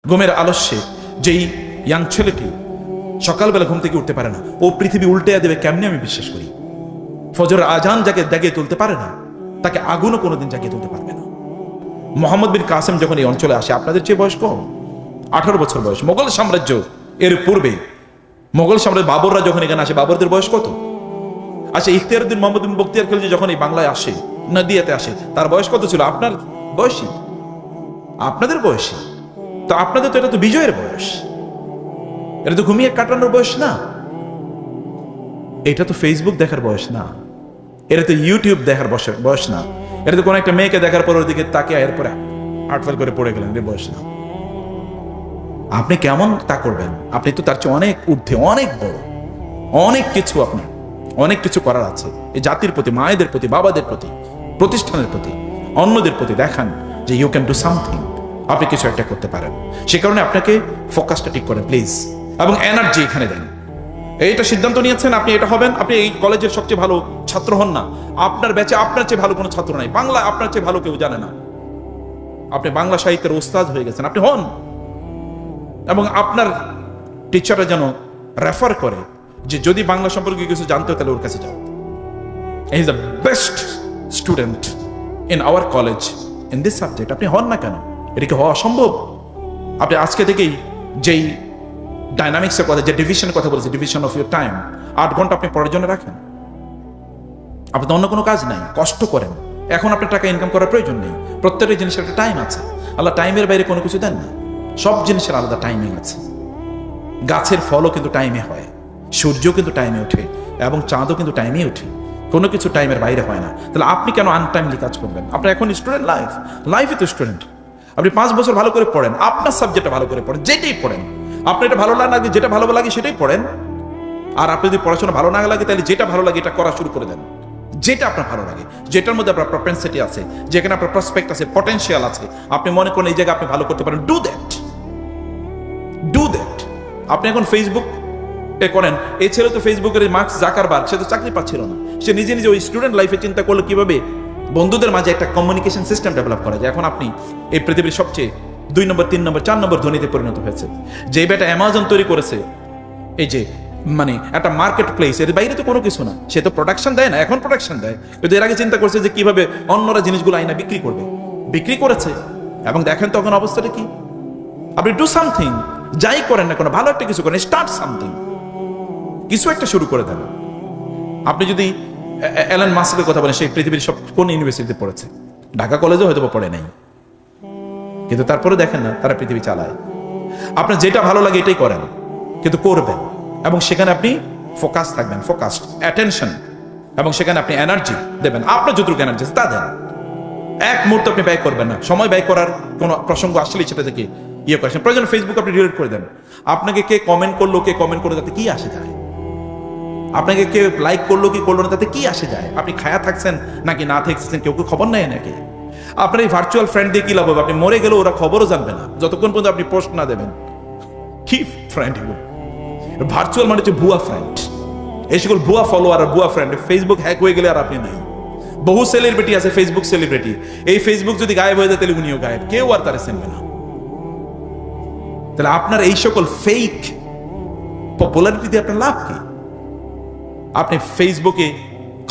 ঘুমের আলস্যে যেই ইয়াং ছেলেটি সকালবেলা ঘুম থেকে উঠতে পারে না, ও পৃথিবী উল্টে দেবে কেমনে আমি বিশ্বাস করি। ফজর আজান যাকে জাগিয়ে তুলতে পারে না, তাকে আগুনও কোনোদিন জাগিয়ে তুলতে পারবে না। মোহাম্মদ বিন কাসেম যখন এই অঞ্চলে আসে, আপনাদের চেয়ে বয়স কম, 18 বছর বয়স। মোগল সাম্রাজ্য এর পূর্বে মোগল সাম্রাজ্য বাবররা যখন এখানে আসে, বাবরদের বয়স কত? আচ্ছা, ইখতিয়ারউদ্দিন মোহাম্মদ বিন বখতিয়ার খিলজি যখন এই বাংলায় আসে, নদিয়াতে আসে, তার বয়স কত ছিল? আপনার বয়সী, আপনাদের বয়সী। তো আপনাদের তো এটা তো বিজয়ের বয়স, এটা তো ঘুমিয়ে কাটানোর বয়স না, এটা তো ফেসবুক দেখার বয়স না, এটা তো ইউটিউব দেখার বয়স না, এটা তো কোনো একটা মেয়েকে দেখার পর ওর দিকে তাকে এরপরে আটফাল করে পড়ে গেলেন, এর বয়স না। আপনি কেমন তা করবেন? আপনি তো তার চেয়ে অনেক ঊর্ধ্বে, অনেক বড়, অনেক কিছু আপনার, অনেক কিছু করার আছে। এই জাতির প্রতি, মায়েদের প্রতি, বাবাদের প্রতি, প্রতিষ্ঠানের প্রতি, অন্যদের প্রতি দেখান যে ইউ ক্যান ডু সামথিং, আপনি কিছু একটা করতে পারেন। সে কারণে আপনাকে ফোকাসটা ঠিক করেন প্লিজ, এবং এনার্জি এখানে দেন। এইটা সিদ্ধান্ত নিয়েছেন আপনি এটা হবেন, আপনি এই কলেজের সবচেয়ে ভালো ছাত্র হন না, আপনার ব্যাচে আপনার চেয়ে ভালো কোনো ছাত্র নাই, বাংলা আপনার চেয়ে ভালো কেউ জানে না, আপনি বাংলা সাহিত্যের ওস্তাদ হয়ে গেছেন, আপনি হন। এবং আপনার টিচাররা যেন রেফার করে যে যদি বাংলা সম্পর্কে কিছু জানতে হয় তাহলে ওর কাছে যাও। He is the best student in our college in this subject. আপনি হন না কেন? এটা কি হওয়া অসম্ভব? আপনি আজকে থেকেই যেই ডাইনামিক্সের কথা, যে ডিভিশনের কথা বলেছে, ডিভিশন অফ ইউর টাইম, 8 ঘন্টা আপনি পড়ার জন্য রাখেন। আপনার অন্য কোনো কাজ নাই, কষ্ট করেন। এখন আপনার টাকা ইনকাম করার প্রয়োজন নেই, প্রত্যেকটা জিনিসের একটা টাইম আছে। আল্লাহ টাইমের বাইরে কোনো কিছু দেন না, সব জিনিসের আলাদা টাইমিং আছে। গাছের ফলও কিন্তু টাইমে হয়, সূর্য কিন্তু টাইমে ওঠে, এবং চাঁদও কিন্তু টাইমে ওঠে, কোনো কিছু টাইমের বাইরে হয় না। তাহলে আপনি কেন আনটাইমলি কাজ করবেন? আপনার এখন স্টুডেন্ট লাইফে তো স্টুডেন্ট। আপনি 5 বছর ভালো করে পড়েন, আপনার সাবজেক্টটা ভালো করে পড়েন, যেটাই পড়েন আপনার এটা ভালো লাগে, যেটা ভালো লাগে সেটাই পড়েন। আর আপনি যদি পড়াশোনা ভালো না লাগে, তাহলে যেটা ভালো লাগে এটা করা শুরু করে দেন। যেটা আপনার ভালো লাগে, যেটার মধ্যে আপনার প্রপেন্সিটি আছে, যেখানে আপনার প্রসপেক্ট আছে, পটেনশিয়াল আছে, আপনি মনে করেন এই জায়গায় আপনি ভালো করতে পারেন, ডু দ্যাট। আপনি এখন ফেসবুক করেন, এই ছেলে তো ফেসবুকের মার্ক জাকারবার্গ, সে তো চাকরি পাচ্ছিল না, সে নিজে নিজে ওই স্টুডেন্ট লাইফে চিন্তা করলো কিভাবে বন্ধুদের মাঝে একটা কমিউনিকেশন সিস্টেম ডেভেলপ করা যায়। এখন আপনি এই পৃথিবীর সবচেয়ে 2 নম্বর, 3 নম্বর, 4 নম্বর ধনীতে পরিণত হয়েছে। যে বেটা অ্যামাজন তৈরি করেছে, এই যে মানে একটা মার্কেট প্লেস, এর বাইরে তো কোনো কিছু না, সে তো প্রোডাকশন দেয় না, এখন প্রোডাকশন দেয়, কিন্তু এর আগে চিন্তা করছে যে কিভাবে অন্যরা জিনিসগুলো আইনা বিক্রি করবে, বিক্রি করেছে। এবং দেখেন তখন অবস্থাটা কি। আপনি ডু সামথিং, যাই করেন না কোনো, ভালো একটা কিছু করেন, স্টার্ট সামথিং, কিছু একটা শুরু করে দেন। আপনি যদি এলন মাস্কের কথা বলেন, সেই পৃথিবীর সব কোন ইউনিভার্সিটিতে পড়েছে? ঢাকা কলেজে হয়তো পড়ে নাই, কিন্তু তারপরে দেখেন না তারা পৃথিবী চালায়। আপনার যেটা ভালো লাগে এটাই করেন, কিন্তু করবেন, এবং সেখানে আপনি ফোকাস থাকবেন, ফোকাসড অ্যাটেনশন, এবং সেখানে আপনি এনার্জি দেবেন, আপনার যতটুকু এনার্জি তা দেন। এক মুহূর্ত আপনি ব্যয় করবেন না, সময় ব্যয় করার কোনো প্রসঙ্গ আসলেই সেটা থেকে ইয়ে করেছেন। প্রয়োজন ফেসবুক আপনি ডিলিট করে দেন। আপনাকে কে কমেন্ট করলো, কে কমেন্ট করলো, তাতে কি আসে যায়? আপনাকে কে লাইক করলো কি করলো না, তাতে কি আসে যায়? আপনি খায়া থাকছেন নাকি না থাকছেন, কেউ খবর নেয় নাকি? আপনার এই ভার্চুয়াল ফ্রেন্ড দিয়ে কি লাভ হবে? আপনি মরে গেলেও ওরা খবরও জানবে না যতক্ষণ পর্যন্ত আপনি পোস্ট না দেবেন। কি ফ্রেন্ড এগুলো? ভার্চুয়াল মানে হচ্ছে ভুয়া ফ্রেন্ড। এই সকল ভুয়া ফলোয়ার আর ভুয়া ফ্রেন্ড, ফেসবুক হ্যাক হয়ে গেলে আর আপনি নাই। বহু সেলিব্রিটি আছে ফেসবুক সেলিব্রিটি, এই ফেসবুক যদি গায়েব হয়ে যায় তাহলে উনিও গায়েব, কেউ আর তারা চিনবে না। তাহলে আপনার এই সকল ফেক পপুলারিটি দিয়ে আপনার লাভ কি? আপনি ফেসবুকে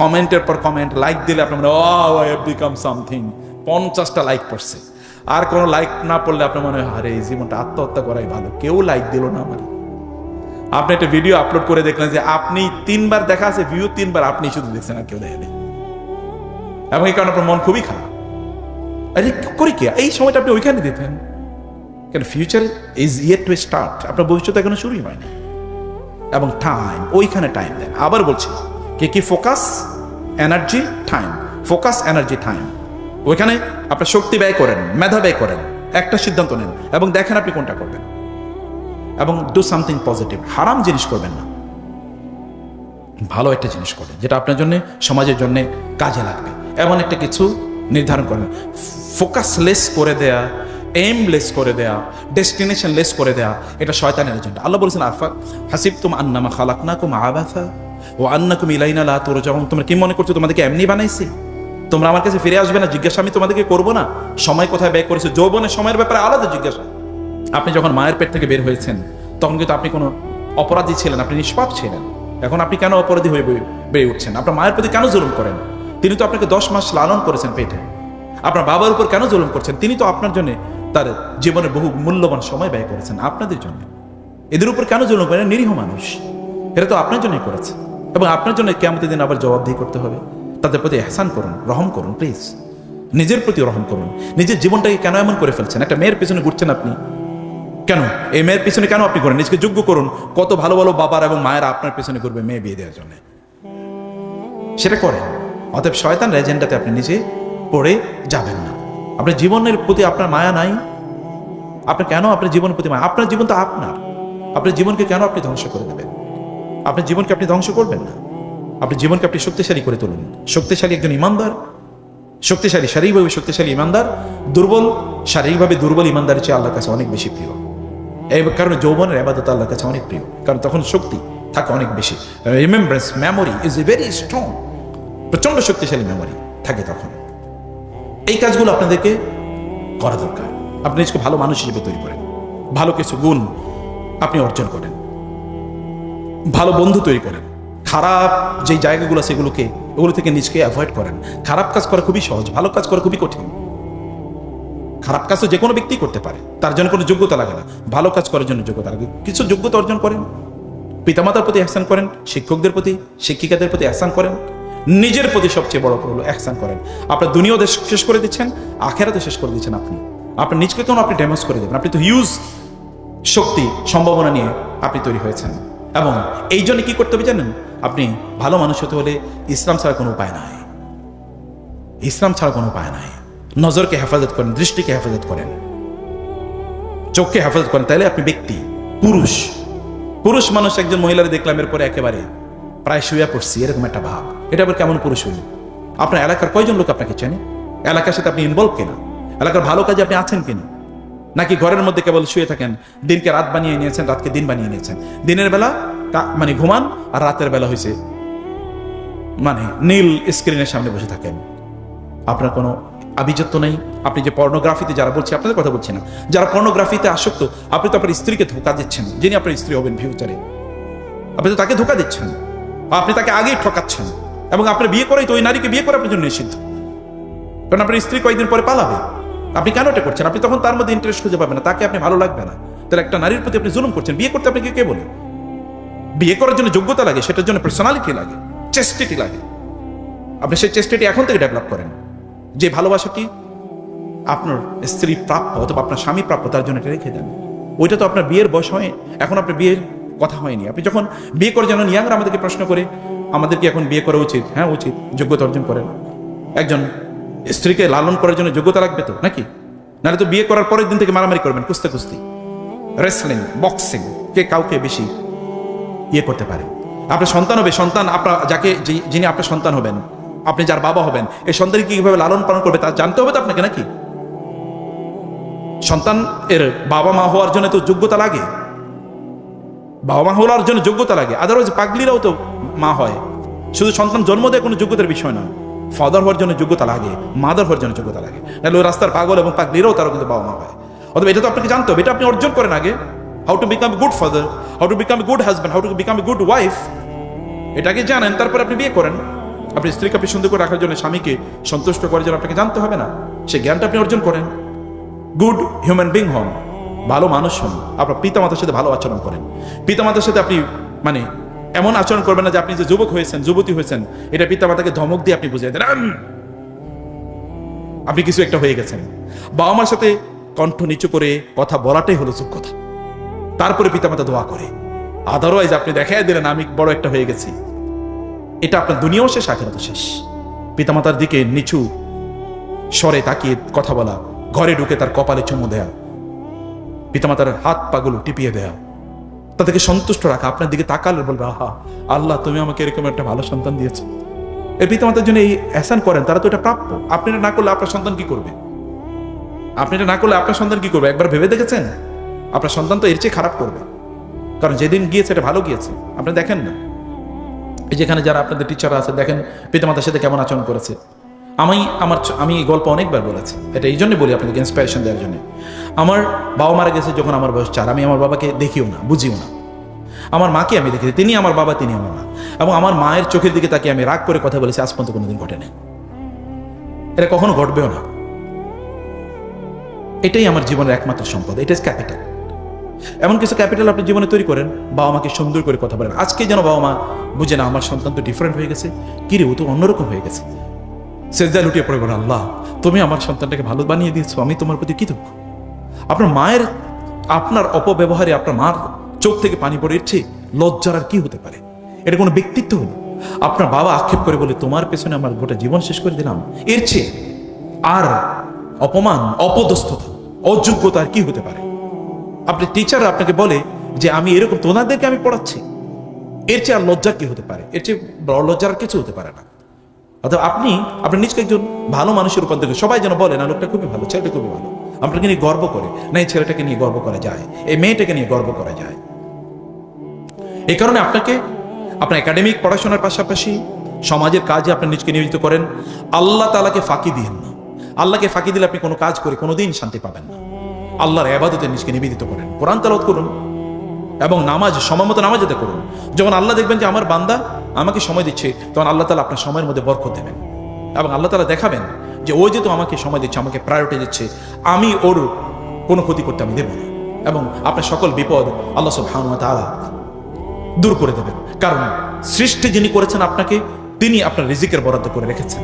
কমেন্টের পর কমেন্ট, লাইক দিলে আপনার মনে হয় আই হ্যাভ বিকাম সামথিং, 50টা লাইক পড়ছে। আর কোনো লাইক না পড়লে আপনার মনে হয় আরে এই জীবনটা আত্মহত্যা করাই ভালো, কেউ লাইক দিল না আমার। আপনি একটা ভিডিও আপলোড করে দেখলেন যে আপনি 3 বার দেখা আছে, ভিউ 3 বার আপনি শুধু দেখছেন আর কেউ দেখেনি, এবং এই কারণে আপনার মন খুবই খারাপ। আরে করি কি এই সময়টা আপনি ওইখানে দিতেন, কারণ future is yet to start, আপনার ভবিষ্যৎ এখনো শুরুই হয়নি। এবং টাইম, ওইখানে টাইম দেন। আবার বলছি, কি focus, energy, time, focus, energy, time, ওইখানে আপনার শক্তি ব্যয় করেন, মেধা ব্যয় করেন, একটা সিদ্ধান্ত নেন এবং দেখেন আপনি কোনটা করবেন। এবং ডু সামথিং পজিটিভ, হারাম জিনিস করবেন না, ভালো একটা জিনিস করবেন যেটা আপনার জন্য, সমাজের জন্য কাজে লাগবে, এমন একটা কিছু নির্ধারণ করবেন। ফোকাস লেস করে দেয়া, এইমলেস করে দেয়া, ডেস্টিনেশন লেস করে দেয়া, এটা শয়তানের এজেন্ডা। আল্লাহ বলেছেন হাসিবতুম আন্নামা খালাকনাকুম আবাসা ওয়া আন্নাকুম ইলাইনা লা তুরজাউন, তোমরা কি মনে করছো তোমাদেরকে এমনি বানাইছি, তোমরা আমার কাছে ফিরে আসবে না, জিজ্ঞাসা আমি তোমাদেরকে করবো না? সময় কোথায় ব্যয় করেছো? যৌবনের সময়ের ব্যাপারে আলাদা জিজ্ঞাসা, আপনি যখন মায়ের পেট থেকে বের হয়েছেন তখন কিন্তু আপনি কোনো অপরাধী ছিলেন, আপনি নিষ্পাপ ছিলেন। এখন আপনি কেন অপরাধী হয়ে বেড়ে উঠছেন? আপনার মায়ের প্রতি কেন জুলুম করেন? তিনি তো আপনাকে 10 মাস লালন করেছেন পেটে। আপনার বাবার উপর কেন জুলুম করছেন? তিনি তো আপনার জন্য তার জীবনের বহু মূল্যবান সময় ব্যয় করেছেন আপনাদের জন্য। এদের উপর কেন জুলুম করেন? নিরীহ মানুষ, এরা তো আপনার জন্যই করেছে, এবং আপনার জন্য কিয়ামতের দিন আবার জবাবদিহি করতে হবে। তাদের প্রতি ইহসান করুন, রহম করুন প্লিজ। নিজের প্রতি রহম করুন। নিজের জীবনটাকে কেন এমন করে ফেলছেন? একটা মেয়ের পিছনে ঘুরছেন আপনি কেন? এই মেয়ের পিছনে কেন আপনি ঘুরেন? নিজেকে যোগ্য করুন। কত ভালো ভালো বাবার এবং মায়েরা আপনার পিছনে ঘুরবে মেয়ে বিয়ে দেওয়ার জন্য, সেটা করেন। অতএব শয়তান এজেন্ডাতে আপনি নিজে পড়ে যাবেন না। আপনার জীবনের প্রতি আপনার মায়া নাই? আপনার কেন আপনার জীবনের প্রতি মায়া? আপনার জীবন তো আপনার। আপনার জীবনকে কেন আপনি ধ্বংস করে দেবেন? আপনার জীবনকে আপনি ধ্বংস করবেন না। আপনার জীবনকে আপনি শক্তিশালী করে তুলুন। শক্তিশালী একজন ইমানদার, শক্তিশালী শারীরিকভাবে শক্তিশালী ইমানদার দুর্বল শারীরিকভাবে দুর্বল ইমানদারের চেয়ে আল্লাহর কাছে অনেক বেশি প্রিয়। এই কারণে যৌবনের ইবাদত আল্লাহর কাছে অনেক প্রিয়, কারণ তখন শক্তি থাকে অনেক বেশি। Remembrance memory is a very strong, প্রচন্ড শক্তিশালী মেমোরি থাকে তখন। এই কাজগুলো আপনাদেরকে করা দরকার। আপনি নিজকে ভালো মানুষ হিসেবে তৈরি করেন, ভালো কিছু গুণ আপনি অর্জন করেন, ভালো বন্ধু তৈরি করেন। খারাপ যে জায়গাগুলো সেগুলোকে ওগুলো থেকে নিজকে অ্যাভয়েড করেন। খারাপ কাজ করা খুবই সহজ, ভালো কাজ করা খুবই কঠিন। খারাপ কাজ তো যে কোনো ব্যক্তি করতে পারে, তার জন্য কোনো যোগ্যতা লাগে না। ভালো কাজ করার জন্য যোগ্যতা লাগে। কিছু যোগ্যতা অর্জন করেন, পিতামাতার প্রতি ইহসান করেন, শিক্ষকদের প্রতি শিক্ষিকাদের প্রতি ইহসান করেন, নিজের প্রতি সবচেয়ে বড় হলো ইহসান করেন। আপনার দুনিয়াও শেষ করে দিচ্ছেন, আখেরাতে শেষ করে দিচ্ছেন। আপনি আপনার নিজকে কেন আপনি ড্যামেজ করে দেবেন? আপনি তো হিউজ শক্তি সম্ভাবনা নিয়ে আপনি তৈরি হয়েছেন। এবং এই জন্য কি করতে হবে জানেন? আপনি ভালো মানুষ হতে হলে ইসলাম ছাড়া কোনো উপায় নাই। ইসলাম ছাড়া কোনো উপায় নাই। নজরকে হেফাজত করেন, দৃষ্টিকে হেফাজত করেন, চোখকে হেফাজত করেন, তাহলে আপনি ব্যক্তি পুরুষ। পুরুষ মানুষ একজন মহিলারে দেখলাম এরপরে একেবারে প্রায় শুয়ে পড়ছি, এরকম একটা ভাব। এটা আবার কেমন পুরুষ হইল? আপনার এলাকার কয়জন লোক আপনাকে চেনে? এলাকার সাথে আপনি ইনভলভ কিনা? এলাকার ভালো কাজে আপনি আছেন কিনা? নাকি ঘরের মধ্যে কেবল শুয়ে থাকেন? দিনকে রাত বানিয়ে নিয়েছেন, রাতকে দিন বানিয়ে নিয়েছেন। দিনের বেলা মানে ঘুমান, আর রাতের বেলা হয়েছে মানে নীল স্ক্রিনের সামনে বসে থাকেন। আপনার কোনো আভিজাত্য নেই। আপনি যে পর্নোগ্রাফিতে, যারা বলছি আপনাদের কথা বলছি না, যারা পর্নোগ্রাফিতে আসক্ত, আপনি তো আপনার স্ত্রীকে ধোকা দিচ্ছেন। যিনি আপনার স্ত্রী হবেন ফিউচারে, আপনি তো তাকে ধোকা দিচ্ছেন, আপনি তাকে আগেই ঠকাচ্ছেন। এবং আপনার বিয়ে করেই তো ওই নারীকে বিয়ে করা আপনার জন্য নিষিদ্ধ, কারণ আপনার স্ত্রী কয়েকদিন পরে পালাবে। আপনি কেন এটা করছেন? আপনি তখন তার মধ্যে ইন্টারেস্ট খুঁজে পাবেন না, তাকে আপনি ভালো লাগবে না। তাহলে একটা নারীর প্রতি আপনি জুলুম করছেন। বিয়ে করতে আপনাকে কে বলে? বিয়ে করার জন্য যোগ্যতা লাগে, সেটার জন্য পার্সোনালিটি লাগে, চেস্টিটি লাগে। আপনি সেই চেস্টিটি এখন থেকে ডেভেলপ করেন। যে ভালোবাসাটি আপনার স্ত্রী প্রাপ্য অথবা আপনার স্বামী প্রাপ্য, তার জন্য এটা রেখে দেন। ওইটা তো আপনার বিয়ের বয়স হয়, এখন আপনার বিয়ের কথা হয়নি। আপনি যখন বিয়ে করে যেন ইয়াংরা আমাদেরকে প্রশ্ন করে আমাদের কি এখন বিয়ে করা উচিত? হ্যাঁ উচিত, যোগ্যতা অর্জন করেন। একজন স্ত্রীকে লালন করার জন্য যোগ্যতা লাগবে তো নাকি? নাহলে তো বিয়ে করার পরের দিন থেকে মারামারি করবেন, কুস্তি, রেসলিং, বক্সিং, কে কাউকে বেশি ইয়ে করতে পারে। আপনার সন্তান হবে, সন্তান আপনার যাকে যিনি আপনার সন্তান হবেন, আপনি যার বাবা হবেন, এই সন্তানকে কিভাবে লালন পালন করবে তা জানতে হবে তো আপনাকে নাকি? সন্তান এর বাবা মা হওয়ার জন্য তো যোগ্যতা লাগে, বাবা মা হওয়ার জন্য যোগ্যতা লাগে। আদারওয়াইজ পাগলিরাও তো মা হয়। শুধু সন্তান জন্ম দেয় কোনো যোগ্যতার বিষয় না, ফাদার হওয়ার জন্য যোগ্যতা লাগে, মাদার হওয়ার জন্য যোগ্যতা লাগে। নাহলে ওই রাস্তার পাগল এবং পাগলিরাও তারা কিন্তু বাবা মা হয়। অথবা এটা তো আপনাকে জানতে হবে, এটা আপনি অর্জন করেন আগে। How to become a good father, how to become a good husband, how to become a good wife, এটাকে জানেন, তারপর আপনি বিয়ে করেন। আপনি স্ত্রীকে আপনি সুন্দর করে রাখার জন্য, স্বামীকে সন্তুষ্ট করার জন্য আপনাকে জানতে হবে না, সেই জ্ঞানটা আপনি অর্জন করেন। গুড হিউম্যান বিং হন, ভালো মানুষ হন। আপনার পিতামাতার সাথে ভালো আচরণ করেন। পিতামাতার সাথে আপনি মানে এমন আচরণ করবেন না যে আপনি যে যুবক হয়েছেন, যুবতী হয়েছেন, এটা পিতামাতাকে ধমক দিয়ে আপনি বুঝিয়ে দেন আপনি কিছু একটা হয়ে গেছেন। বাবা মার সাথে কণ্ঠ নিচু করে কথা বলাটাই হলো যোগ্যতা। তারপরে পিতামাতা দোয়া করে। আদারওয়াইজ আপনি দেখাই দিলেন আমি বড় একটা হয়ে গেছি, এটা আপনার দুনিয়াও শেষ, আখিরাতও শেষ। পিতামাতার দিকে নিচু স্বরে তাকিয়ে কথা বলা, ঘরে ঢুকে তার কপালে চুমু দেয়া, পিতামাতার হাত পাগুলো টিপিয়ে দেয়া, তাদেরকে সন্তুষ্ট রাখা, আপনার দিকে তাকালে বলবে আহা আল্লাহ তুমি আমাকে এরকম একটা ভালো সন্তান দিয়েছো। এই পিতামাতার জন্য এই এহসান করেন, তারা তো এটা প্রাপ্য। আপনি এটা না করলে আপনার সন্তান কি করবে? আপনি এটা না করলে আপনার সন্তান কি করবে? একবার ভেবে দেখেছেন? আপনার সন্তান তো এর চেয়ে খারাপ করবে, কারণ যেদিন গিয়েছে এটা ভালো গিয়েছে। আপনি দেখেন না, এই যেখানে যারা আপনাদের টিচার আছে, দেখেন পিতামাতার সাথে কেমন আচরণ করেছে। আমি এই গল্প অনেকবার বলেছি, এটা এই জন্য বলি আপনাদেরকে ইন্সপিরেশন দেওয়ার জন্য। আমার বাবা মারা গেছে যখন আমার বয়স 4, আমি আমার বাবাকে দেখিও না, বুঝিও না। আমার মাকে আমি দেখেছি, তিনি আমার বাবা, তিনি আমার মা। এবং আমার মায়ের চোখের দিকে তাকে আমি রাগ করে কথা বলেছি, আজ পর্যন্ত কোনোদিন ঘটে নাই, এটা কখনো ঘটবেও না। এটাই আমার জীবনের একমাত্র সম্পদ, এটা ইজ ক্যাপিটাল। এমন কিছু ক্যাপিটাল আপনি জীবনে তৈরি করেন, বাবা মাকে সুন্দর করে কথা বলেন। আজকে যেন বাবা মা বুঝে না আমার সন্তান তো ডিফারেন্ট হয়ে গেছে, কিরে ও তো অন্যরকম হয়ে গেছে, সেজদায় লুটিয়ে পড়ে বলেন, আল্লাহ তুমি আমার সন্তানটাকে ভালো বানিয়ে দিয়েছো, আমি তোমার প্রতি কৃতজ্ঞ। আপনার মায়ের আপনার অপব্যবহারে আপনার মার চোখ থেকে পানি পড়ে, এর চেয়ে লজ্জার আর কি হতে পারে? এটা কোনো ব্যক্তিত্ব হলো? আপনার বাবা আক্ষেপ করে বলে তোমার পেছনে আমার গোটা জীবন শেষ করে দিলাম, এর চেয়ে আর অপমান, অপদস্থতা, অযোগ্যতা আর কি হতে পারে? আপনি টিচার আপনাকে বলে যে আমি এরকম তোমাদেরকে আমি পড়াচ্ছি, এর চেয়ে আর লজ্জা কি হতে পারে? এর চেয়ে বড় লজ্জার কিছু হতে পারে না। অর্থাৎ আপনি আপনার নিজকে একজন ভালো মানুষের রূপান্তর করে, সবাই যেন বলে না লোকটা খুবই ভালো, ছেলেটা খুবই ভালো, আপনাকে নিয়ে গর্ব করে, না এই ছেলেটাকে নিয়ে গর্ব করা যায়, এই মেয়েটাকে নিয়ে গর্ব করা যায়। এই কারণে আপনাকে আপনার একাডেমিক পড়াশোনার পাশাপাশি সমাজের কাজে আপনার নিজকে নিয়োজিত করেন। আল্লাহ তাআলাকে ফাঁকি দিন না। আল্লাহকে ফাঁকি দিলে আপনি কোনো কাজ করে কোনোদিন শান্তি পাবেন না। আল্লাহর ইবাদতে নিজকে নিবেদিত করেন, কোরআন তেলাওয়াত করুন এবং নামাজ সময় মতো নামাজ আদায় করুন। যখন আল্লাহ দেখবেন যে আমার বান্দা আমাকে সময় দিচ্ছে, তখন আল্লাহ তাআলা আপনার সময়ের মধ্যে বরকত দেবেন এবং আল্লাহ তাআলা দেখাবেন যে ও যেহেতু আমাকে সময় দিচ্ছে, আমাকে প্রায়োরিটি দিচ্ছে, আমি ওর কোনো ক্ষতি করতে আমি দেব না। এবং আপনার সকল বিপদ আল্লাহ সুবহানাহু ওয়া তাআলা দূর করে দেবেন। কারণ সৃষ্টি যিনি করেছেন আপনাকে, তিনি আপনার রিজিকের বরাদ্দ করে রেখেছেন।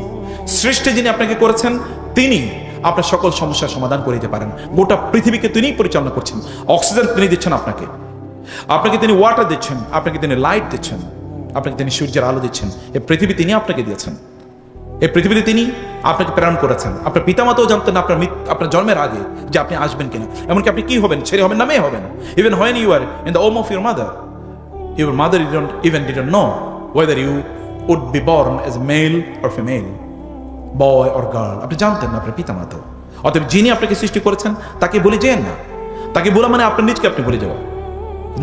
সৃষ্টি যিনি আপনাকে করেছেন, তিনি আপনার সকল সমস্যার সমাধান করে দিতে পারেন। গোটা পৃথিবীকে তিনিই পরিচালনা করছেন। অক্সিজেন তিনি দিচ্ছেন আপনাকে, আপনাকে তিনি ওয়াটার দিচ্ছেন, আপনাকে তিনি লাইট দিচ্ছেন, আপনাকে তিনি সূর্যের আলো দিচ্ছেন। এই পৃথিবী তিনি আপনাকে দিয়েছেন। এই পৃথিবীতে তিনি আপনাকে প্রেরণ করেছেন। আপনার পিতামাতাও জানতেন না আপনার জন্মের আগে যে আপনি আসবেন কিনা, এমনকি আপনি কি হবেন, ছেলে হবেন না মেয়ে হবেন। Even when you are in the womb of your mother, your mother didn't know whether you would be born as a male or female, boy or girl. আপনি জানতেন না আপনার পিতামাতা। অতএব যিনি আপনাকে সৃষ্টি করেছেন তাকে ভুলে যেন না। তাকে বলা মানে আপনার নিজকে আপনি ভুলে যাওয়া।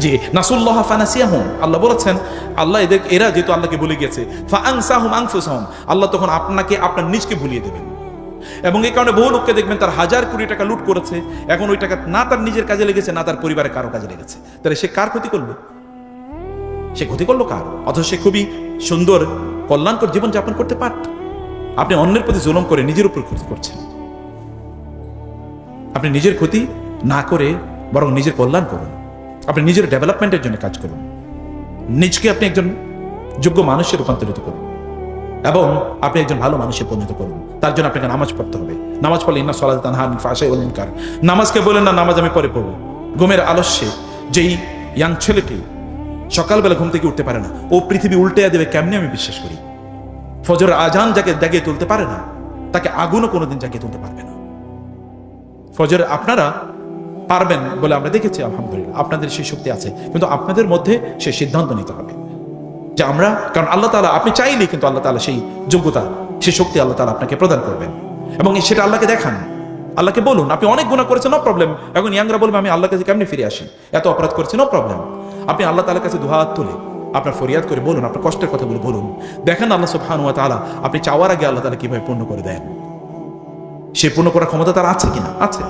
যে নাসুল্লাহ ফানাসিয়াহুম, আল্লাহ বলেছেন আল্লাহ এরা যেহেতু আল্লাহকে ভুলে গেছে, ফাআনসাহুম আনফুসাহুম, আল্লাহ তখন আপনাকে আপনার নিজকে ভুলিয়ে দেবেন। এবং এই কারণে বহু লোককে দেখবেন তার 1000 কোটি টাকা লুট করেছে, এখন ওই টাকা না তার নিজের কাজে লেগেছে না তার পরিবারের কারো কাজে লেগেছে। তাহলে সে কার ক্ষতি করলো? সে ক্ষতি করলো কার? অথচ সে খুবই সুন্দর কল্যাণকর জীবন যাপন করতে পারত। আপনি অন্যের প্রতি জুলুম করে নিজের উপর ক্ষতি করছেন। আপনি নিজের ক্ষতি না করে বরং নিজের কল্যাণ করুন। আপনি নিজের ডেভেলপমেন্টের জন্য কাজ করুন। নিজকে আপনি একজন যোগ্য মানুষে রূপান্তরিত করুন এবং আপনি একজন ভালো মানুষে পরিণত করুন। তার জন্য আপনাকে নামাজ পড়তে হবে। নামাজ পড়লে ইন্না সালাতা তানহা আনিল ফাহশাই ওয়াল মুনকার। নামাজকে বলেন না নামাজ আমি পরে পড়বো। ঘুমের আলস্যে যেই ইয়াং ছেলেটি সকালবেলা ঘুম থেকে উঠতে পারে না, ও পৃথিবী উল্টে দেবে কেমনে আমি বিশ্বাস করি। ফজরের আজান যাকে জাগিয়ে তুলতে পারে না, তাকে আগুনও কোনোদিন জাগিয়ে তুলতে পারবে না। ফজর আপনারা পারবেন বলে আমরা দেখেছি, আলহামদুলিল্লাহ আপনাদের সেই শক্তি আছে, কিন্তু আপনাদের মধ্যে সেই সিদ্ধান্ত নিতে হবে যে আমরা, কারণ আল্লাহ তাআলা আপনি চাইলেই কিন্তু আল্লাহ তাআলা সেই যোগ্যতা, সেই শক্তি আল্লাহ তাআলা আপনাকে প্রদান করবেন এবং সেটা আল্লাহকে দেখান। আল্লাহকে বলুন আপনি অনেক গুনাহ করেছেন, নো প্রবলেম। এখন ইয়াংরা বলবে আমি আল্লাহর কাছে কেমনে ফিরে আসি, এত অপরাধ করেছি, নো প্রবলেম। আপনি আল্লাহ তাআলার কাছে দুহাত তুলে আপনার ফরিয়াদ করে বলুন, আপনার কষ্টের কথাগুলো বলুন। দেখেন আল্লাহ সুবহানাহু ওয়া তাআলা আপনি চাওয়ার আগে আল্লাহ তাআলা কিভাবে পূর্ণ করে দেন। সে পূর্ণ করার ক্ষমতা তার আছে কিনা? আছে।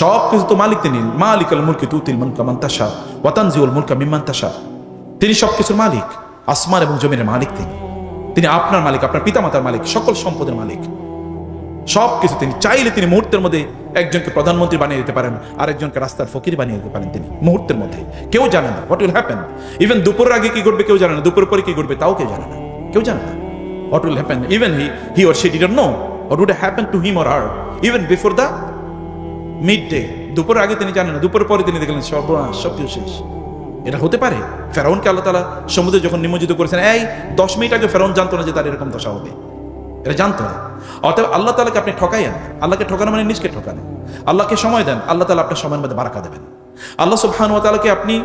সব কিছু তো মালিক তিনি। মালিকাল মুলকি তুতিল মুলকা মান তাশা ওয়া তানজিউল মুলকা মিম্মান তাশা। তিনি সবকিছুর মালিক, আসমান এবং জমিনের মালিক তিনি। তিনি আপনার মালিক, আপনার পিতামাতার মালিক, সকল সম্পদের মালিক। সবকিছু তিনি চাইলে তিনি মুহূর্তের মধ্যে একজনকে প্রধানমন্ত্রী বানিয়ে দিতে পারেন, আর একজনকে রাস্তার ফকির বানিয়ে দিতে পারেন তিনি মুহূর্তের মধ্যে। কেউ জানে না হোয়াট উইল হ্যাপেন। ইভেন দুপুরের আগে কি ঘটবে কেউ জানে না, দুপুরের পরে কি ঘটবে তাও কেউ জানে না। কেউ জানে না what will happen. Even he or she didn't know what would happen to him or her even before the mid day. দুপুরের আগে তিনি জানেন না, দুপুরের পরে তিনি দেখলেন সর্বনাশ, সব কিছু শেষ। এটা হতে পারে? ফেরাউনকে আল্লাহ তাআলা সমুদ্রে যখন নিমজ্জিত করেছেন, এই 10 মিনিট আগে ফেরাউন জানতো না যে তার এরকম দশা হবে, এটা জানতো না। অতএব আল্লাহ তাআলাকে আপনি ঠকাইয়েন। আল্লাহকে ঠকানো মানে নিজকে ঠকানো। আল্লাহকে সময় দেন, আল্লাহ তাআলা আপনার সময়ের মধ্যে বারাকা দেবেন। আল্লাহ সুবহানাহু ওয়া তাআলাকে আপনি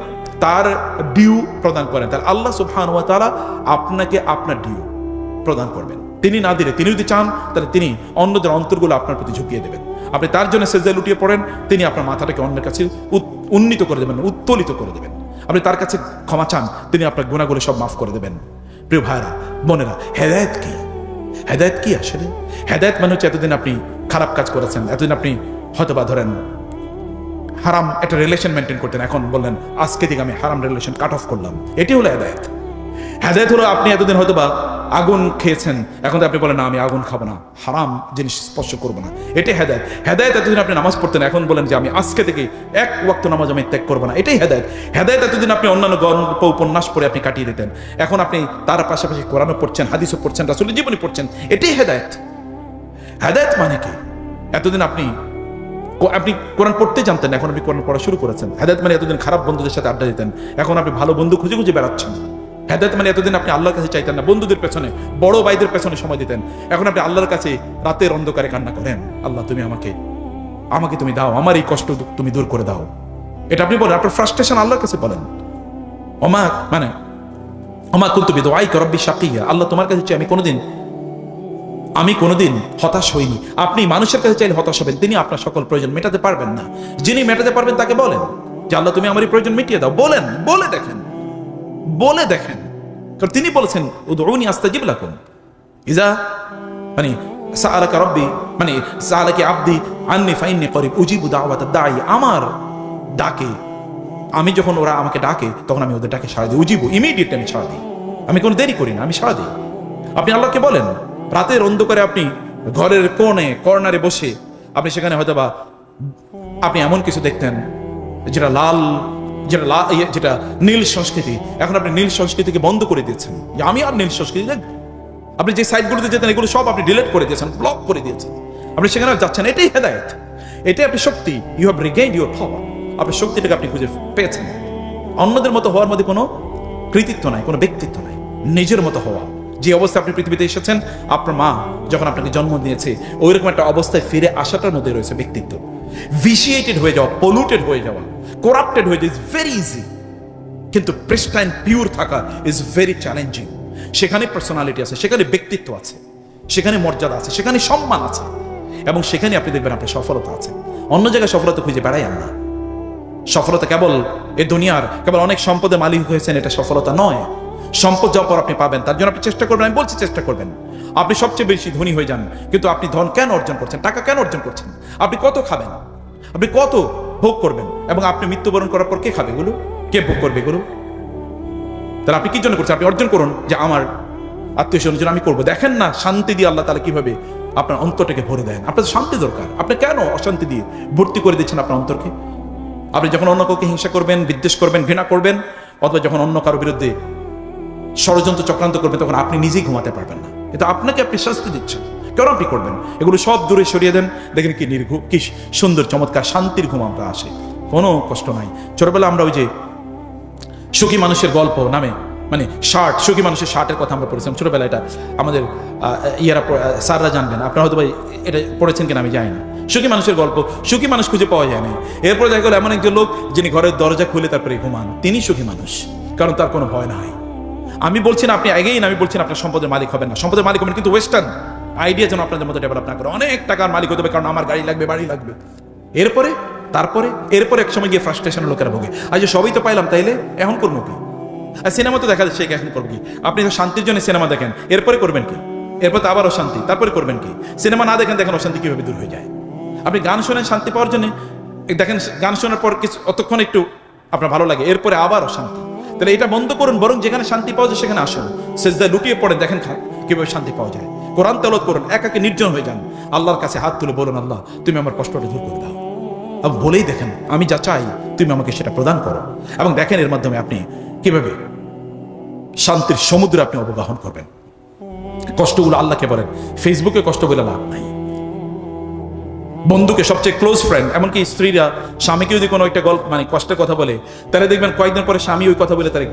তার ডিউ প্রদান করেন, তাহলে আল্লাহ সুবহানাহু ওয়া তাআলা আপনাকে আপনার ডিউ প্রদান করবেন। তিনি না দিলে, তিনি যদি চান তাহলে তিনি অন্যদের অন্তরগুলো আপনার প্রতি ঝুঁকিয়ে দেবেন। আপনি তার জন্য সেজদায় লুটিয়ে পড়েন, তিনি আপনার মাথাটাকে অন্যের কাছে উন্নীত করে দেবেন, উত্তোলিত করে দেবেন। আপনি তার কাছে ক্ষমা চান, তিনি আপনার গুনাহগুলো সব মাফ করে দেবেন। প্রিয় ভাইরা বোনেরা, হেদায়েত কি? হেদায়েত কি আসলে? হেদায়েত মানে হচ্ছে এতদিন আপনি খারাপ কাজ করেছেন, এতদিন আপনি হয়তোবা ধরেন হারাম একটা রিলেশন মেনটেন করতেন, এখন বললেন আজকে থেকে আমি হারাম রিলেশন কাট অফ করলাম। এটি হলো হেদায়েত। হেদায়েত হলো আপনি এতদিন হয়তোবা আগুন খেয়েছেন, এখন তো আপনি বলেন না আমি আগুন খাবো না, হারাম জিনিস স্পর্শ করবো না। এটাই হেদায়েত। হেদায়েত এতদিন আপনি নামাজ পড়তেন, এখন বলেন যে আমি আজকে থেকে এক ওয়াক্ত নামাজ আমি ত্যাগ করবো না। এটাই হেদায়েত। হেদায়েত এতদিন আপনি অন্যান্য গল্প উপন্যাস পড়ে আপনি কাটিয়ে দিতেন, এখন আপনি তার পাশাপাশি কোরআনও পড়ছেন, হাদিসও পড়ছেন, রাসূলের জীবনী পড়ছেন। এটাই হেদায়েত। হেদায়েত মানে কি? এতদিন আপনি কোরআন পড়তে জানতেন, এখন আপনি কোরআন পড়া শুরু করেছেন। হেদায়েত মানে এতদিন খারাপ বন্ধুদের সাথে আড্ডা দিতেন, এখন আপনি ভালো বন্ধু খুঁজে খুঁজে বেড়াচ্ছেন। হেদায়েত মানে এতদিন আপনি আল্লাহর কাছে চাইতেন না, বন্ধুদের পেছনে বড় ভাইদের পেছনে সময় দিতেন, এখন আপনি আল্লাহর কাছে রাতের অন্ধকারে কান্না করেন, আল্লাহ তুমি আমাকে তুমি দাও, আমার এই কষ্ট তুমি দূর করে দাও। এটা আপনি বলেন, আপনার ফ্রাস্ট্রেশন আল্লাহর কাছে বলেন। ওমা কুনতু বিদুআইকা রাব্বি শাকিয়্যা, আল্লাহ তোমার কাছে চাই আমি কোনোদিন হতাশ হইনি। আপনি মানুষের কাছে চাইলে হতাশ হবেন, তিনি আপনার সকল প্রয়োজন মেটাতে পারবেন না। যিনি মেটাতে পারবেন তাকে বলেন যে আল্লাহ তুমি আমার এই প্রয়োজন মিটিয়ে দাও। বলে দেখেন, কারণ তিনি বলেছেন উদউনি আস্তাজিব লাকুম। সাআলাকা রাব্বি সাআলাকি আবদি আন্নী ফাইন্নী করিব উজিবু দাওয়াতাদ দাঈ। আমার ডাকে আমি যখন ওরা আমাকে ডাকে তখন আমি ওদের ডাকে সাড়া দিই। উজিবু, ইমিডিয়েটলি আমি সাড়া দিই, আমি কোনো দেরি করি না, আমি সাড়া দিই। আপনি আল্লাহকে বলেন, রাতের অন্ধকারে আপনি ঘরের কর্নারে বসে আপনি সেখানে হয়তো বা আপনি এমন কিছু দেখতেন যেটা নীল সংস্কৃতি, এখন আপনি নীল সংস্কৃতিকে বন্ধ করে দিয়েছেন, যে আমি আর নীল সংস্কৃতি দেখব। আপনি যে সাইটগুলোতে যেতেন এগুলো সব আপনি ডিলিট করে দিয়েছেন, ব্লক করে দিয়েছেন, আপনি সেখানে যাচ্ছেন। এটাই হেদায়েত, এটাই আপনি শক্তি। You have regained your power. আপনি শক্তিটাকে আপনি খুঁজে পেয়েছেন। অন্যদের মতো হওয়ার মধ্যে কোনো কৃতিত্ব নাই, কোনো ব্যক্তিত্ব নাই, নিজের মতো হওয়া। যে অবস্থা আপনি পৃথিবীতে এসেছেন, আপনার মা যখন আপনাকে জন্ম দিয়েছে ওইরকম একটা অবস্থায় ফিরে আসাটার মধ্যে রয়েছে ব্যক্তিত্ব। ভিশিয়েটেড হয়ে যাওয়া, পলিউটেড হয়ে যাওয়া, করাপ্টেড হয়ে যাওয়া ইজ ভেরি ইজি, কিন্তু প্রিস্টাইন পিওর থাকা ইজ ভেরি চ্যালেঞ্জিং। সেখানে পার্সোনালিটি আছে, সেখানে ব্যক্তিত্ব আছে, সেখানে মর্যাদা আছে, সেখানে সম্মান আছে, এবং সেখানে আপনি দেখবেন আপনার সফলতা আছে। অন্য জায়গায় সফলতা খুঁজে বেড়াই না। সফলতা কেবল এই দুনিয়ার কেবল অনেক সম্পদের মালিক হয়েছেন এটা সফলতা নয়। সম্পদ যখন আপনি পাবেন তার জন্য আপনি চেষ্টা করবেন, আমি বলছি চেষ্টা করবেন। আপনি সবচেয়ে বেশি ধনী হয়ে যান, কিন্তু আপনি ধন কেন অর্জন করছেন, টাকা কেন অর্জন করছেন? আপনি কত খাবেন, আপনি কত ভোগ করবেন, এবং আপনি মৃত্যুবরণ করার পর কে খাবে এগুলো, কে ভোগ করবে এগুলো? তাহলে আপনি কি জন্য করছেন? আপনি অর্জন করুন যে আমার আত্মীয় স্বজন জন্য আমি করবো। দেখেন না শান্তি দিয়ে আল্লাহ তাআলা কিভাবে আপনার অন্তরটাকে ভরে দেন। আপনার শান্তি দরকার, আপনি কেন অশান্তি দিয়ে ভর্তি করে দিচ্ছেন আপনার অন্তরকে? আপনি যখন অন্য কাউকে হিংসা করবেন, বিদ্বেষ করবেন, ঘৃণা করবেন, অথবা যখন অন্য কারো বিরুদ্ধে ষড়যন্ত্র চক্রান্ত করবেন, তখন আপনি নিজেই ঘুমাতে পারবেন না। কিন্তু আপনাকে আপনি শাস্তি দিচ্ছেন, কেন আপনি করবেন? এগুলো সব দূরে সরিয়ে দেন, দেখেন কি নির্ঘুম, কি সুন্দর চমৎকার শান্তির ঘুম আমরা আসে, কোনো কষ্ট নাই। ছোটবেলা আমরা ওই যে সুখী মানুষের গল্প নামে সুখী মানুষের শার্টের কথা আমরা পড়েছিলাম ছোটবেলা। এটা আমাদের স্যাররা জানবেন, আপনারা হয়তো এটা পড়েছেন কিনা আমি জানি না। সুখী মানুষের গল্প, সুখী মানুষ খুঁজে পাওয়া যায় না। এরপরে দেখা গেল এমন একজন লোক যিনি ঘরের দরজা খুলে তারপরে ঘুমান, তিনি সুখী মানুষ, কারণ তার কোনো ভয় নাই। আমি বলছি না আপনি আগেই, আমি বলছি না আপনার সম্পদের মালিক হবেন না, সম্পদের মালিক হবেন, কিন্তু ওয়েস্টার্ন আইডিয়া যেন আপনাদের মধ্যে ডেভেলপ না করে। অনেক টাকার মালিক হতে হবে, কারণ আমার গাড়ি লাগবে, বাড়ি লাগবে। এরপরে এক সময় গিয়ে ফ্রাস্ট্রেশনের লোকেরা ভোগে, আজ সবই তো পাইলাম, তাইলে এখন করবো কি? আর সিনেমা তো দেখা যাচ্ছে, এখন করবো কি? আপনি শান্তির জন্য সিনেমা দেখেন, এরপরে করবেন কি? এরপর তো আবার অশান্তি, তারপরে করবেন কি? সিনেমা না দেখেন অশান্তি কিভাবে দূর হয়ে যায়। আপনি গান শোনেন শান্তি পাওয়ার জন্য, দেখেন গান শোনার পর কিছু অতক্ষণ একটু আপনার ভালো লাগে, এরপরে আবার অশান্তি। তাহলে এটা বন্ধ করুন, বরং যেখানে শান্তি পাওয়া যায় সেখানে আসুন, সেজদায় লুটিয়ে পড়েন, দেখেন কিভাবে শান্তি পাওয়া যায়। কোরআন তেলাওয়াত করুন, একাকে নির্জন হয়ে যান, আল্লাহর কাছে হাত তুলে বলুন, আল্লাহ তুমি আমার কষ্টটা দূর করে দাও। আর বলেই দেখেন আমি যা চাই তুমি আমাকে সেটা প্রদান করো, এবং দেখেন এর মাধ্যমে আপনি কিভাবে শান্তির সমুদ্রে আপনি অবগাহন করবেন। কষ্টগুলো আল্লাহকে বলেন, ফেসবুকে কষ্ট বলে লাভ নাই। বন্ধুকে, সবচেয়ে ক্লোজ ফ্রেন্ড, এমনকি স্ত্রীরা স্বামীকে যদি কোনো একটা গল্প কষ্টের কথা বলে, তাহলে দেখবেন কয়েকদিন পরে স্বামী ওই কথা বলে তার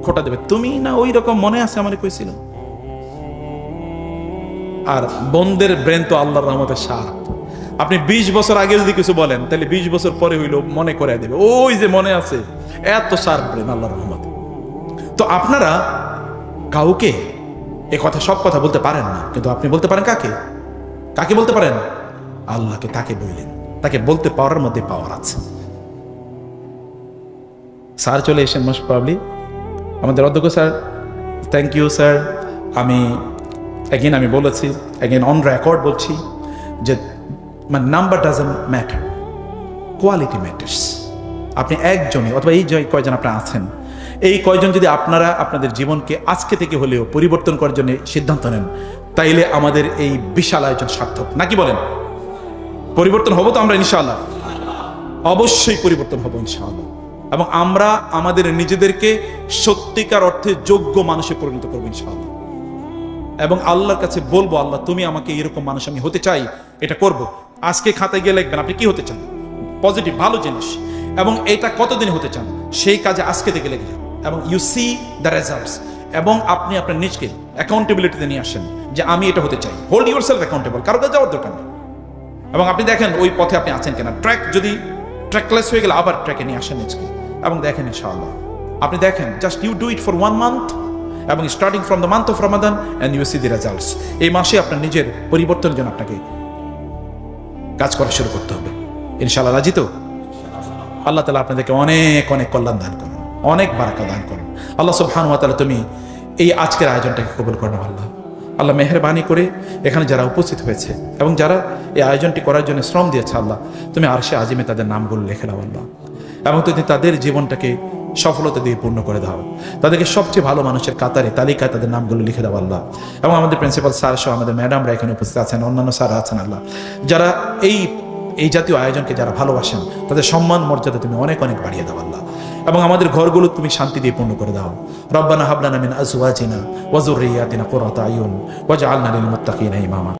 খোটা দেবে, তুমি না ওই রকম মনে আছে আমার কইছিল। আর বন্ধের ব্রেন তো আল্লাহর রহমতের সার। আপনি 20 বছর আগে যদি কিছু বলেন, তাহলে 20 বছর পরে হইলো মনে করে দেবে, ওই যে মনে আছে, এত সার ব্রেন আল্লাহর রহমতে। তো আপনারা কাউকে সব কথা বলতে পারেন না, কিন্তু আপনি বলতে পারেন কাকে বলতে পারেন? আল্লাহকে। তাকে বললেন, তাকে বলতে পাওয়ার মধ্যে পাওয়ার আছে। স্যার চলে এসেছেন মোস্ট প্রবাবলি, আমাদের অধ্যক্ষ স্যার। Thank you sir. আমি বলেছি, অন রেকর্ড বলছি যে মানে number doesn't matter, quality matters. আপনি একজনই অথবা এই যে কয়জন আপনারা আছেন, এই কয়জন যদি আপনারা আপনাদের জীবনকে আজকে থেকে হলেও পরিবর্তন করার জন্য সিদ্ধান্ত নেন, তাইলে আমাদের এই বিশাল আয়োজন সার্থক। নাকি বলেন? পরিবর্তন হবো তো আমরা ইনশাআল্লাহ, অবশ্যই পরিবর্তন হবো ইনশাআল্লাহ। এবং আমরা আমাদের নিজেদেরকে সত্যিকার অর্থে যোগ্য মানুষে পরিণত করবো ইনশাআল্লাহ। এবং আল্লাহর কাছে বলবো, আল্লাহ তুমি আমাকে এরকম মানুষ আমি হতে চাই, এটা করব। আজকে খাতায় গিয়ে লিখবেন আপনি কি হতে চান, পজিটিভ ভালো জিনিস, এবং এটা কতদিন হতে চান সেই কাজে আজকে থেকে লেগে যান, এবং ইউ সি দ্য রেজাল্টস। এবং আপনি আপনার নিজকে অ্যাকাউন্টেবিলিটিতে নিয়ে আসেন যে আমি এটা হতে চাই। হোল্ড ইউর সেলফ অ্যাকাউন্টেবল, কারো কাছে যাওয়ার দরকার নেই। এবং আপনি দেখেন ওই পথে আপনি আছেন কিনা। ট্র্যাক যদি ট্র্যাকলেস হয়ে গেলে আবার ট্র্যাকে নিয়ে আসেন নিজকে, এবং দেখেন ইনশাআল্লাহ। আপনি দেখেন, just you do it for 1 month, এবং starting from the month of Ramadan and you see the results. এই মাসে আপনার নিজের পরিবর্তনের জন্য আপনাকে কাজ করা শুরু করতে হবে ইনশাআল্লাহ। রাজি তো? আল্লাহ তাআলা আপনাদেরকে অনেক অনেক কল্যাণ দান করুন, অনেক বারাকা দান করুন। আল্লাহ সুবহানাহু ওয়া তাআলা তুমি এই আজকের আয়োজনটাকে কবুল করো আল্লাহ। আল্লাহ মেহেরবানি করে এখানে যারা উপস্থিত হয়েছে এবং যারা এই আয়োজনটি করার জন্য শ্রম দিয়েছে, আল্লাহ তুমি আরশে আজিমে তাদের নামগুলো লিখে দাও আল্লাহ, এবং তুমি তাদের জীবনটাকে সফলতা দিয়ে পূর্ণ করে দাও। তাদেরকে সবচেয়ে ভালো মানুষের কাতারে তালিকায় তাদের নামগুলো লিখে দাও আল্লাহ। এবং আমাদের প্রিন্সিপাল স্যার সহ আমাদের ম্যাডামরা এখানে উপস্থিত আছেন, অন্যান্য স্যাররা আছেন আল্লাহ, যারা এই জাতীয় আয়োজনকে যারা ভালোবাসেন, তাদের সম্মান মর্যাদা তুমি অনেক অনেক বাড়িয়ে দাও আল্লাহ। এবং আমাদের ঘরগুলো তুমি শান্তি দিয়ে পূর্ণ করে দাও। রব্বানা হাব লানা মিন আজওয়াজিনা ওয়া যুররিয়াতিনা কুররাতা আয়ুন ওয়াজআলনা লিল মুত্তাকিনা ইমামা।